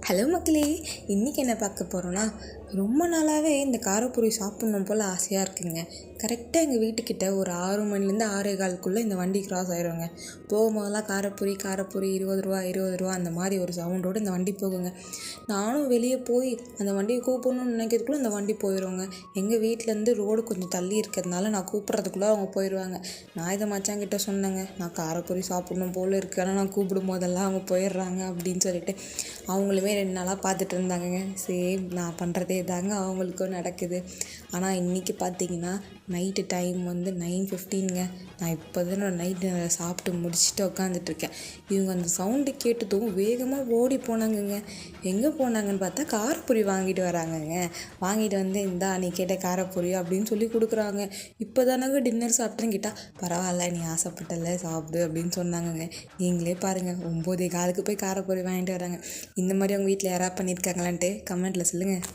Hello மக்களே, இன்றைக்கி என்ன பார்க்க போகிறோன்னா, ரொம்ப நாளாகவே இந்த காரப்பொரி சாப்பிட்ணும் போல் ஆசையாக இருக்குங்க. கரெக்டாக எங்கள் வீட்டுக்கிட்ட ஒரு 6 மணிலேருந்து 6:15க்குள்ளே இந்த வண்டி கிராஸ் ஆகிடுவாங்க. போகும்போதெல்லாம் காரப்பொரி 20 ரூபா 20 ரூபா அந்த மாதிரி ஒரு சவுண்டோடு இந்த வண்டி போகுங்க. நானும் வெளியே போய் அந்த வண்டியை கூப்பிடணும்னு நினைக்கிறதுக்குள்ளே அந்த வண்டி போயிடுவாங்க. எங்கள் வீட்டிலேருந்து ரோடு கொஞ்சம் தள்ளி இருக்கிறதுனால நான் கூப்பிட்றதுக்குள்ளே அவங்க போயிடுவாங்க. நான் இதை மச்சாங்கிட்ட சொன்னேங்க, நான் காரப்பொரி சாப்பிட்ணும் போல் இருக்குது, ஆனால் நான் கூப்பிடும் போதெல்லாம் அவங்க போயிடுறாங்க அப்படின்னு சொல்லிட்டு. அவங்களுமே 2 நாளாக பார்த்துட்டு இருந்தாங்கங்க. சேம் நான் பண்ணுறதே தாங்க அவங்களுக்கும் நடக்குது. ஆனால் இன்றைக்கி பார்த்திங்கன்னா நைட்டு டைம் வந்து 9:15ங்க. நான் இப்போ தான் நைட்டு சாப்பிட்டு முடிச்சுட்டு உட்காந்துட்ருக்கேன். இவங்க அந்த சவுண்டு கேட்டதும் வேகமாக ஓடி போனாங்கங்க. எங்கே போனாங்கன்னு பார்த்தா காரப்பொரி வாங்கிட்டு வராங்கங்க. வாங்கிட்டு வந்து இந்தா நீ கேட்ட காரப்பொரி அப்படின்னு சொல்லி கொடுக்குறாங்க. இப்போ தானங்க டின்னர் சாப்பிட்டேன்னு கேட்டால், பரவாயில்ல நீ ஆசைப்பட்டல சாப்பிடு அப்படின்னு சொன்னாங்கங்க. நீங்களே பாருங்கள், 9:15க்கு போய் காரப்பொரி வாங்கிட்டு வராங்க. இந்த மாதிரி உங்கள் வீட்டில் யாராவது பண்ணியிருக்காங்களான்ட்டு கமெண்ட்டில் சொல்லுங்கள்.